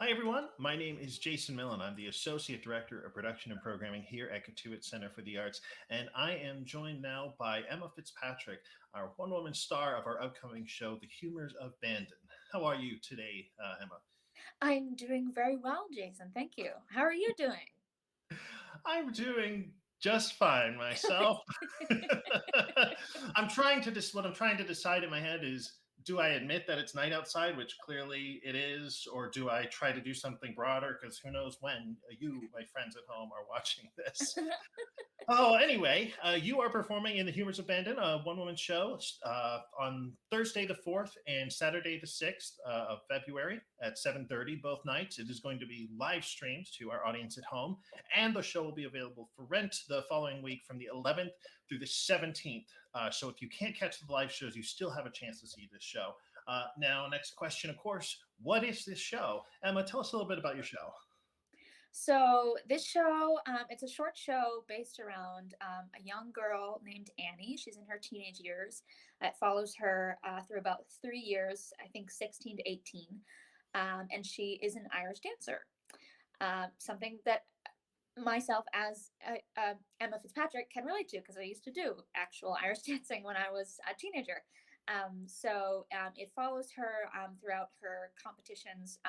Hi, everyone. My name is Jason Mellin. I'm the Associate Director of Production and Programming here at Cotuit Center for the Arts. And I am joined now by Emma Fitzpatrick, our one woman star of our upcoming show, The Humours of Bandon. How are you today, Emma? I'm doing very well, Jason. Thank you. How are you doing? I'm doing just fine myself. What I'm trying to decide in my head is, do I admit that it's night outside, which clearly it is, or do I try to do something broader? Because who knows when you, my friends at home, are watching this. Oh, anyway, you are performing in the Humors of Bandon, a one-woman show, on Thursday the 4th and Saturday the 6th of February at 7:30 both nights. It is going to be live streamed to our audience at home, and the show will be available for rent the following week from the 11th through the 17th. So if you can't catch the live shows, you still have a chance to see this show. Now, next question, of course, what is this show? Emma, tell us a little bit about your show. So this show, it's a short show based around a young girl named Annie. She's in her teenage years. It follows her through about 3 years, I think 16 to 18. And she is an Irish dancer. Something that myself as Emma Fitzpatrick can relate to because I used to do actual Irish dancing when I was a teenager. It follows her throughout her competitions,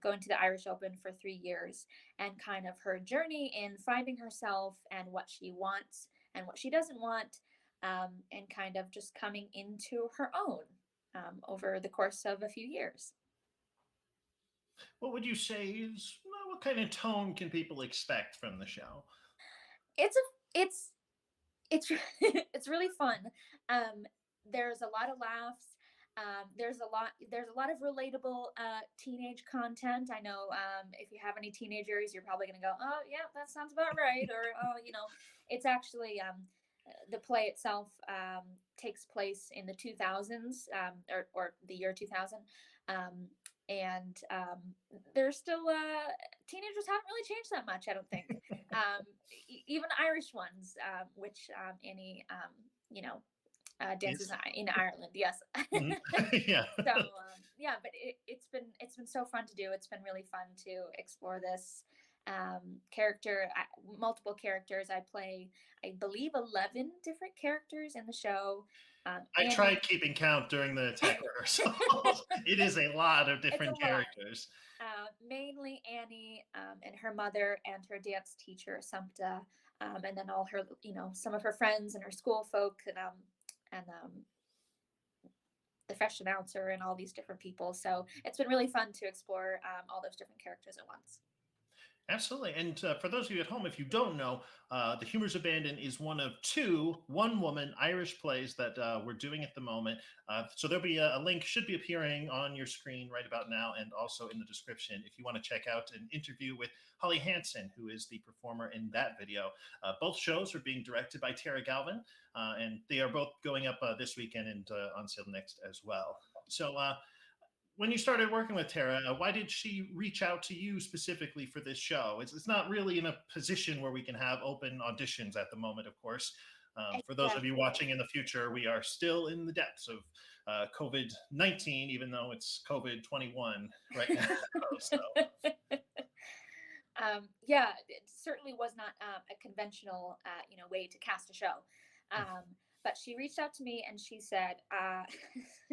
going to the Irish Open for 3 years, and kind of her journey in finding herself and what she wants and what she doesn't want, and kind of just coming into her own over the course of a few years. What would you say is, well, what kind of tone can people expect from the show? It's a it's it's really fun. There's a lot of laughs. There's a lot of relatable teenage content. I know, if you have any teenagers, you're probably going to go, oh yeah, that sounds about right. Or, oh, it's actually, the play itself takes place in the 2000s, or the year 2000. And there's still teenagers haven't really changed that much, I don't think. Even Irish ones, which Annie, dances Yes. in Ireland. Yes. Mhm. Yeah. Yeah, but it's been so fun to do. It's been really fun to explore this multiple characters. I play, I believe, 11 different characters in the show. I Annie, tried keeping count during the tech rehearsals. It is a lot of it's a different lot. characters. Mainly Annie, and her mother and her dance teacher Sumpta, and then all her, some of her friends and her school folk, and the fresh announcer and all these different people. So it's been really fun to explore all those different characters at once. Absolutely. And for those of you at home, if you don't know, The Humors of Bandon is one of two one-woman Irish plays that we're doing at the moment. So there'll be a link, should be appearing on your screen right about now, and also in the description if you want to check out an interview with Holly Hansen, who is the performer in that video. Both shows are being directed by Tara Galvin, and they are both going up this weekend and on sale next as well. So when you started working with Tara, why did she reach out to you specifically for this show? It's not really in a position where we can have open auditions at the moment, of course. For those of you Exactly. watching in the future, we are still in the depths of COVID-19, even though it's COVID-21 right now. So, Yeah, it certainly was not a conventional, way to cast a show. But she reached out to me and she said,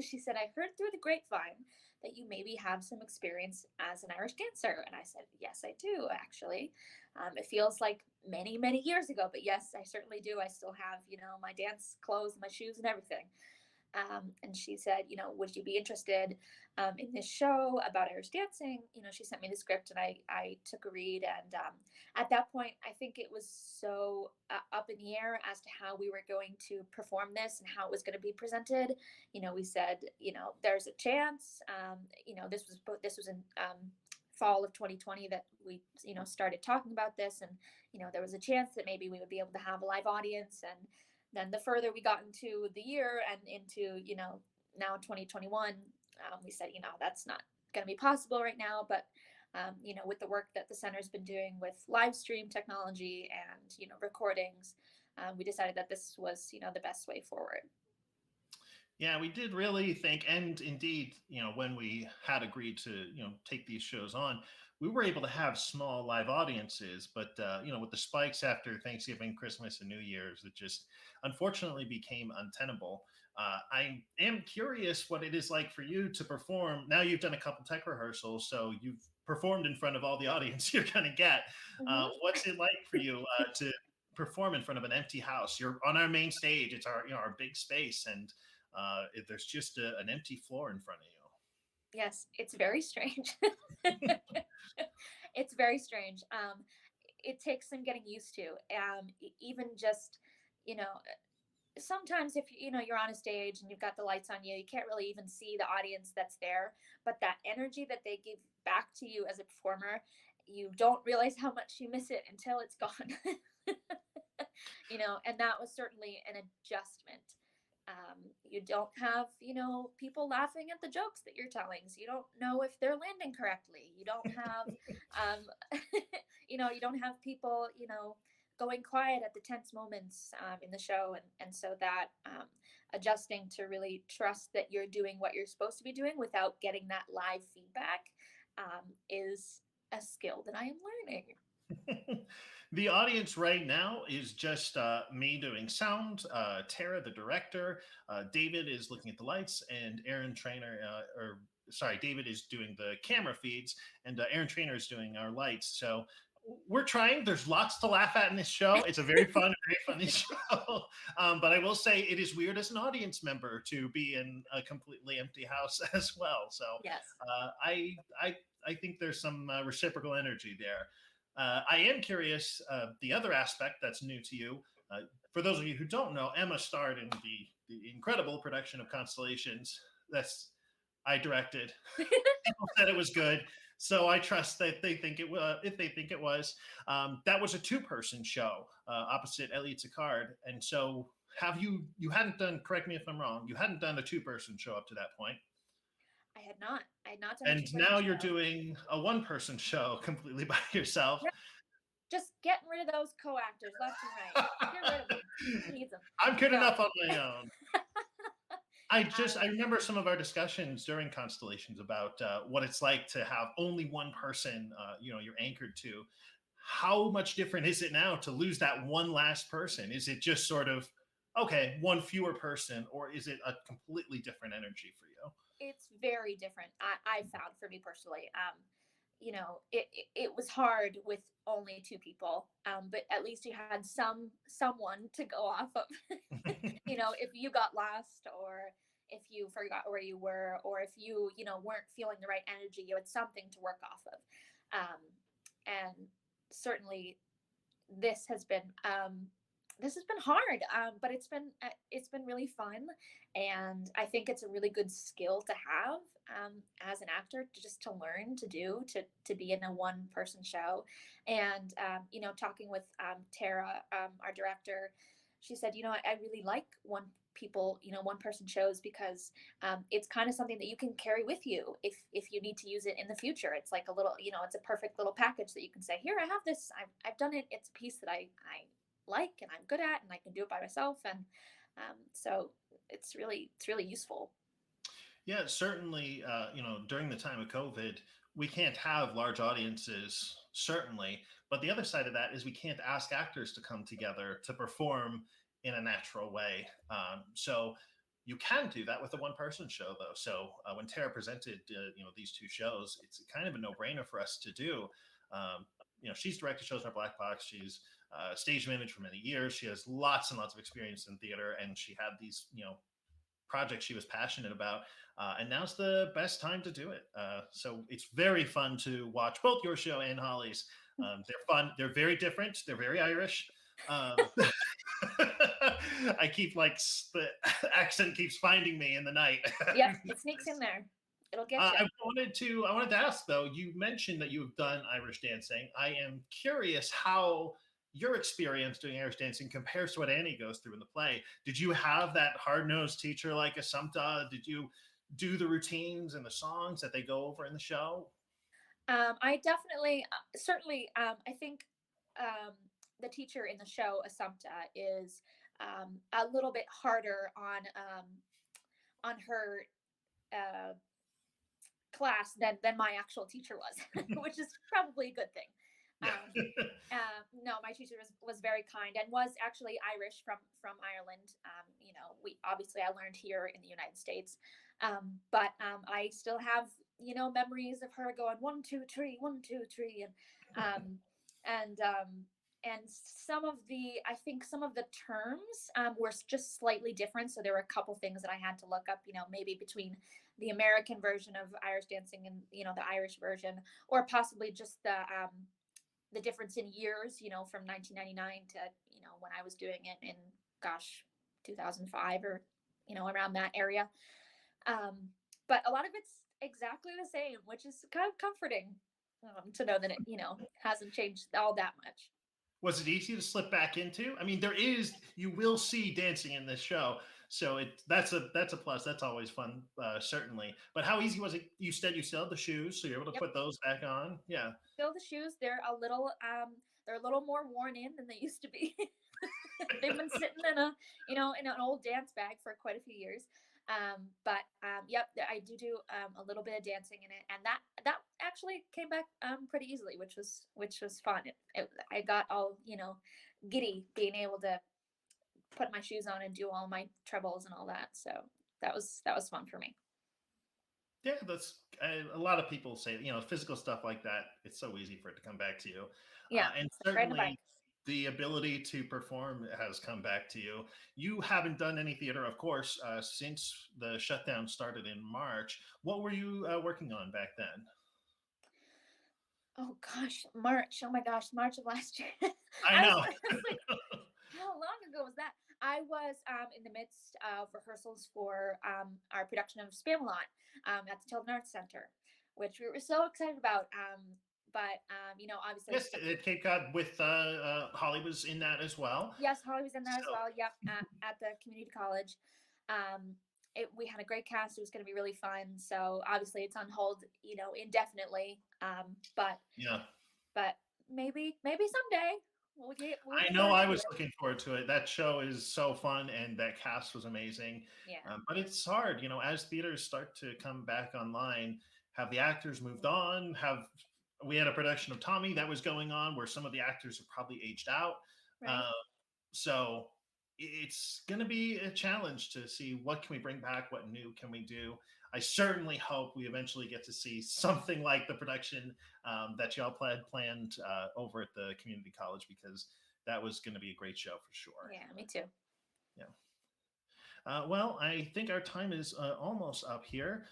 she said, I heard through the grapevine that you maybe have some experience as an Irish dancer. And I said, yes, I do, actually. It feels like many, many years ago, but yes, I certainly do. I still have, my dance clothes, my shoes, and everything. And she said, would you be interested in this show about Irish dancing? She sent me the script and I took a read. And at that point, I think it was so up in the air as to how we were going to perform this and how it was going to be presented. We said, there's a chance. This was in fall of 2020 that we started talking about this, and there was a chance that maybe we would be able to have a live audience. And then the further we got into the year and into, now 2021, we said, that's not going to be possible right now. But, with the work that the center's been doing with live stream technology and, recordings, we decided that this was, the best way forward. Yeah, we did really think, and indeed, when we had agreed to, take these shows on, we were able to have small live audiences. But with the spikes after Thanksgiving, Christmas, and New Year's, it just unfortunately became untenable. I am curious what it is like for you to perform. Now you've done a couple tech rehearsals, so you've performed in front of all the audience you're going to get. What's it like for you to perform in front of an empty house? You're on our main stage; it's our big space, and there's just an empty floor in front of Yes, it's very strange. It's very strange. It takes some getting used to. Even just, you know, sometimes if you're on a stage and you've got the lights on you, you can't really even see the audience that's there. But that energy that they give back to you as a performer, you don't realize how much you miss it until it's gone. And that was certainly an adjustment. You don't have, people laughing at the jokes that you're telling, so you don't know if they're landing correctly. You don't have, you don't have people, going quiet at the tense moments in the show, and so that adjusting to really trust that you're doing what you're supposed to be doing without getting that live feedback is a skill that I am learning. you. The audience right now is just me doing sound, Tara, the director, David is looking at the lights, and Aaron Trainer, or sorry, David is doing the camera feeds, and Aaron Trainer is doing our lights. So we're trying. There's lots to laugh at in this show. It's a very fun, very funny show. But I will say it is weird as an audience member to be in a completely empty house as well. So Yes. I think there's some reciprocal energy there. I am curious, the other aspect that's new to you. For those of you who don't know, Emma starred in the incredible production of Constellations. That's I directed. People said it was good, so I trust that they think it will. If they think it was, that was a two-person show opposite Elliot Sicard, and so have you? You hadn't done. Correct me if I'm wrong. You hadn't done a two-person show up to that point. I had not. I had not done a And two-person now you're show. doing a one-person show completely by yourself. Yep. Just getting rid of those co-actors left and right. Get rid of them. Who needs them? I'm good No. enough on my own. I um, remember some of our discussions during Constellations about what it's like to have only one person, you're anchored to. How much different is it now to lose that one last person? Is it just sort of okay, one fewer person, or is it a completely different energy for you? it's very different. I found for me personally. It was hard with only two people, but at least you had someone to go off of. If you got lost, or if you forgot where you were, or if you weren't feeling the right energy, you had something to work off of. And certainly this has been hard, but it's been really fun, and I think it's a really good skill to have as an actor, just to learn to do, to be in a one person show. And talking with Tara, our director, she said, I really like one person shows, because it's kind of something that you can carry with you if you need to use it in the future. It's like a little, it's a perfect little package that you can say, here, I have this, I've done it, it's a piece that I like and I'm good at, and I can do it by myself. And so it's really useful. Yeah, certainly. During the time of COVID, we can't have large audiences, certainly. But the other side of that is we can't ask actors to come together to perform in a natural way. So you can do that with a one-person show, though. So when Tara presented, these two shows, it's kind of a no-brainer for us to do. She's directed shows in our Black Box. She's stage managed for many years. She has lots and lots of experience in theater, and she had these, project she was passionate about. And now's the best time to do it. So it's very fun to watch both your show and Holly's. They're fun. They're very different. They're very Irish. I keep the accent keeps finding me in the night. Yep, it sneaks in there. It'll get you. I wanted to ask though. You mentioned that you've done Irish dancing. I am curious how your experience doing Irish dancing compares to what Annie goes through in the play. Did you have that hard-nosed teacher like Assumpta? Did you do the routines and the songs that they go over in the show? I definitely, certainly, I think the teacher in the show, Assumpta, is a little bit harder her uh, class than my actual teacher was, which is probably a good thing. Um, no, my teacher was very kind and was actually Irish from Ireland. You know, we obviously I learned here in the United States, but I still have memories of her going 1 2 3 1 2 3 and and some of the I think some of the terms were just slightly different. So there were a couple things that I had to look up. You know, maybe between the American version of Irish dancing and the Irish version, or possibly just the difference in years, from 1999 to, when I was doing it in, gosh, 2005 or, around that area. But a lot of it's exactly the same, which is kind of comforting to know that it, hasn't changed all that much. Was it easy to slip back into? I mean, you will see dancing in this show, so that's a plus. That's always fun, certainly. But how easy was it? You said you still have the shoes, so you're able to Yep. put those back on. Yeah. Still the shoes. They're a little more worn in than they used to be. They've been sitting in an old dance bag for quite a few years. But yep, I do a little bit of dancing in it, and that actually came back pretty easily, which was fun. I got all giddy being able to put my shoes on and do all my trebles and all that. So that was fun for me. Yeah, that's a lot of people say, physical stuff like that. It's so easy for it to come back to you, Yeah, and riding a bike. certainly the ability to perform has come back to you. You haven't done any theater, of course, since the shutdown started in March. What were you working on back then? Oh gosh, March. Oh my gosh, March of last year. I know. I was like, how long ago was that? I was in the midst of rehearsals for our production of Spamalot at the Tilden Arts Center, which we were so excited about. But obviously, Yes, at Cape Cod with Holly was in that as well. yes, Holly was in that as So well. Yep, at the community college. Um, we had a great cast. It was going to be really fun. So obviously, it's on hold, indefinitely. But yeah, but maybe someday we'll I get know back I to was it. looking forward to it. That show is so fun, and that cast was amazing. Yeah. But it's hard, as theaters start to come back online. Have the actors moved on? Have we had a production of Tommy that was going on where some of the actors have probably aged out? Right. Uh, so it's going to be a challenge to see what can we bring back, what new can we do. I certainly hope we eventually get to see something like the production that y'all planned over at the community college, because that was going to be a great show for sure. Yeah, me too. Yeah. Well, I think our time is almost up here.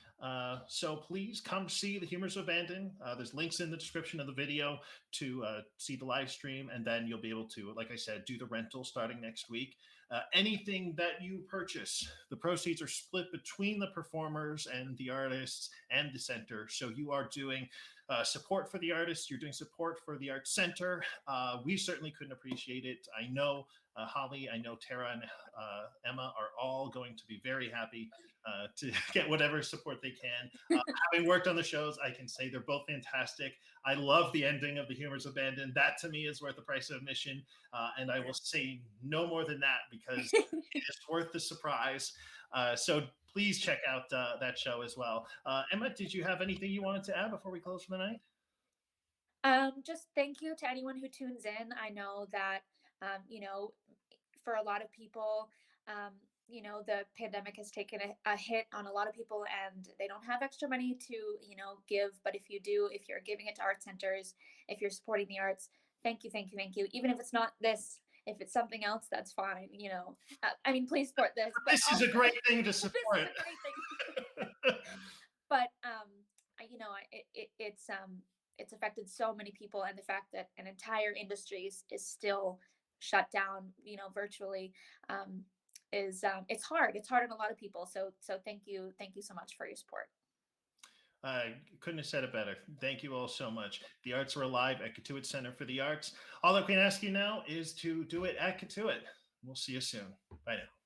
So please come see the Humours of Bandon. There's links in the description of the video to see the live stream, and then you'll be able to, like I said, do the rental starting next week. Anything that you purchase, the proceeds are split between the performers and the artists and the center. So you are doing support for the artists, you're doing support for the Arts Center. We certainly couldn't appreciate it. I know Holly, I know Tara and Emma are all going to be very happy to get whatever support they can. Having worked on the shows, I can say they're both fantastic. I love the ending of the Humours of Bandon. That to me is worth the price of admission. And I will say no more than that because it is worth the surprise. So please check out that show as well. Emma, did you have anything you wanted to add before we close for the night? Just thank you to anyone who tunes in. I know that for a lot of people, the pandemic has taken a hit on a lot of people and they don't have extra money to, give. But if you do, if you're giving it to art centers, if you're supporting the arts, thank you, thank you, thank you. Even if it's not this, if it's something else, that's fine. I mean, please support this. But This is a great thing to support. This is a great thing. But it's affected so many people, and the fact that an entire industry is still shut down, virtually, is it's hard. It's hard on a lot of people. So thank you so much for your support. I couldn't have said it better. Thank you all so much. The arts are alive at Cotuit Center for the Arts. All I can ask you now is to do it at Cotuit. We'll see you soon. Bye now.